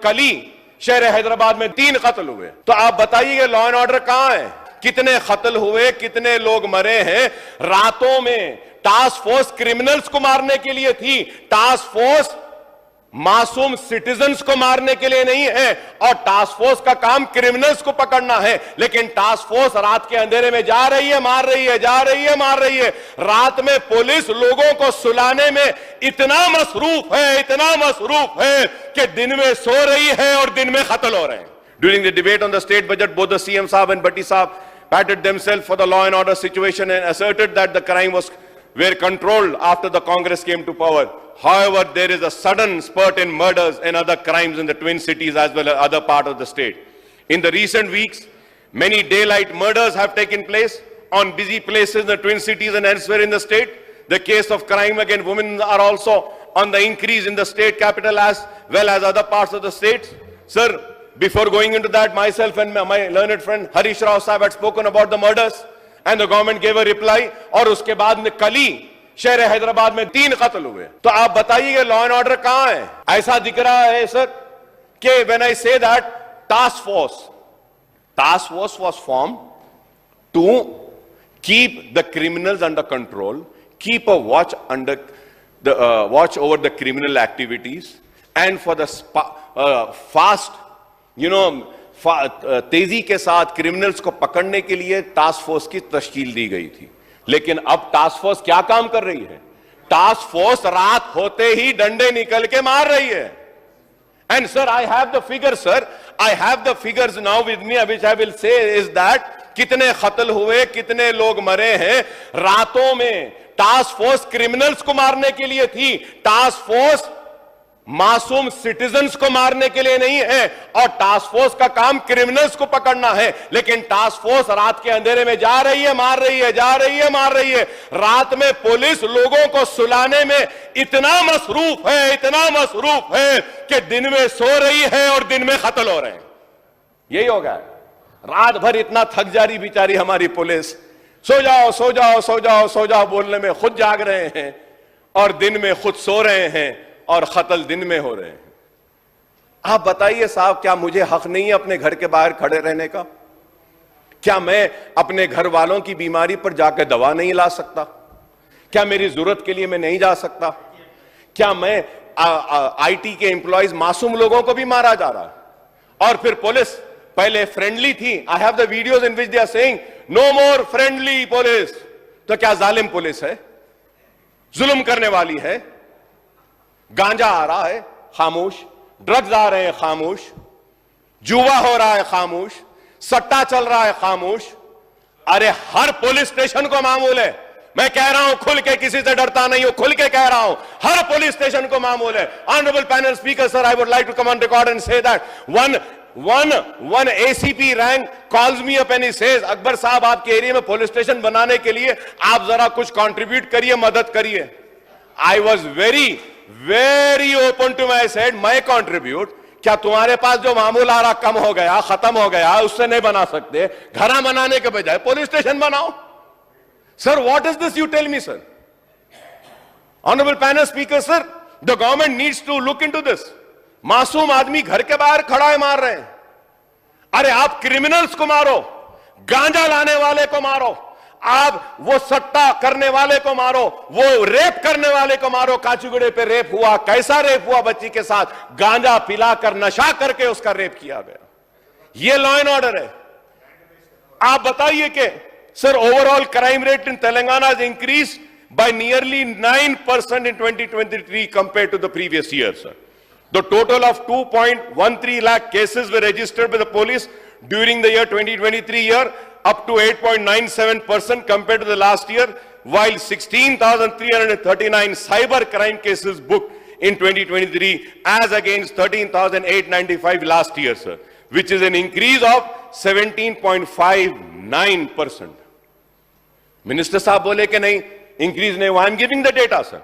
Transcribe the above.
कल ही शहर हैदराबाद में 3 कत्ल हुए। तो आप बताइए लॉ एंड ऑर्डर कहां है? कितने कत्ल हुए, कितने लोग मरे हैं? रातों में टास्क फोर्स क्रिमिनल्स को मारने के लिए थी, टास्क फोर्स मासूम सिटीजन्स को मारने के लिए नहीं है। और टास्क फोर्स का काम क्रिमिनल्स को पकड़ना है, लेकिन टास्क फोर्स रात के अंधेरे में जा रही है, मार रही है, जा रही है, मार रही है। रात में पुलिस लोगों को सुलाने में इतना मसरूफ है, इतना मसरूफ है कि दिन में सो रही है और दिन में कत्ल हो रहे हैं। During the debate on the state budget, both the CM Saab and Bhatti Saab patted themselves for the law and order situation and asserted that the crime were controlled after the Congress came to power. However, there is a sudden spurt in murders and other crimes in the Twin Cities as well as other parts of the state. In the recent weeks, many daylight murders have taken place on busy places in the Twin Cities and elsewhere in the state. The case of crime against women are also on the increase in the state capital as well as other parts of the state. Sir, before going into that, myself and my learned friend Harish Rao Sahib had spoken about the murders and the government gave a reply. और उसके बाद में कल ही शहर हैदराबाद में 3 कत्ल हुए। तो आप बताइए लॉ एंड ऑर्डर कहां है? ऐसा दिख रहा है सर कि when I say that task force was formed to keep the criminals under control, keep a watch over the criminal activities, and for the fast, तेजी के साथ क्रिमिनल्स को पकड़ने के लिए टास्क फोर्स की तश्कील दी गई थी। लेकिन अब टास्क फोर्स क्या काम कर रही है? टास्क फोर्स रात होते ही डंडे निकल के मार रही है। And sir, I have the figures now with me, which I will say is that कितने कत्ल हुए, कितने लोग मरे हैं। रातों में टास्क फोर्स क्रिमिनल्स को मारने के लिए थी, टास्क फोर्स मासूम सिटीजन्स को मारने के लिए नहीं है। और टास्क फोर्स का काम क्रिमिनल्स को पकड़ना है, लेकिन टास्क फोर्स रात के अंधेरे में जा रही है, मार रही है, जा रही है, मार रही है। रात में पुलिस लोगों को सुलाने में इतना मसरूफ है, इतना मसरूफ है कि दिन में सो रही है और दिन में कत्ल हो रहे हैं। यही हो गया। रात भर इतना थक जा रही बेचारी हमारी पुलिस, सो जाओ सो जाओ सो जाओ सो जाओ बोलने में खुद जाग रहे हैं और दिन में खुद सो रहे हैं और कत्ल दिन में हो रहे हैं। आप बताइए साहब, क्या मुझे हक नहीं है अपने घर के बाहर खड़े रहने का? क्या मैं अपने घर वालों की बीमारी पर जाकर दवा नहीं ला सकता? क्या मेरी जरूरत के लिए मैं नहीं जा सकता? क्या मैं आईटी के एम्प्लॉयज मासूम लोगों को भी मारा जा रहा है और फिर पुलिस पहले फ्रेंडली थी। I have the videos in which they are saying no more friendly police. तो क्या जालिम पुलिस है? जुल्म करने वाली है? गांजा आ रहा है खामोश, ड्रग्स आ रहे हैं खामोश, जुआ हो रहा है खामोश, सट्टा चल रहा है खामोश। अरे हर पुलिस स्टेशन को मामूल है। मैं कह रहा हूं खुल के, किसी से डरता नहीं हूं, खुल के कह रहा हूं, हर पुलिस स्टेशन को मामूल है। Honourable panel speaker sir, I would like to come on record and say that one ACP rank calls me up and he says, Akbar साहब आपके एरिया में पुलिस स्टेशन बनाने के लिए आप जरा कुछ कंट्रीब्यूट करिए, मदद करिए। I was very open to my said, मैं कंट्रीब्यूट? क्या तुम्हारे पास जो मामूल आ रहा कम हो गया, खत्म हो गया, उससे नहीं बना सकते? घर बनाने के बजाय पुलिस स्टेशन बनाओ। Sir, what is this? You tell me sir. Honourable panel speaker sir, the government needs to look into this. मासूम आदमी घर के बाहर खड़ा है, मार रहे हैं। अरे आप क्रिमिनल्स को मारो, गांजा लाने वाले को मारो, आप वो सट्टा करने वाले को मारो, वो रेप करने वाले को मारो। काचीगुड़े पे रेप हुआ, कैसा रेप हुआ? बच्ची के साथ गांजा पिलाकर, नशा करके उसका रेप किया गया। ये लॉ एंड ऑर्डर है? आप बताइए कि sir, overall crime rate in Telangana has increased by nearly 9% in 2023 compared to the previous year, sir. The total of 2.13 lakh cases were registered by the police during the year 2023 year, up to 8.97% compared to the last year, while 16,339 cyber crime cases booked in 2023 as against 13,895 last year, sir, which is an increase of 17.59%. Minister साहब बोले कि नहीं, increase नहीं हुआ. I am giving the data, sir.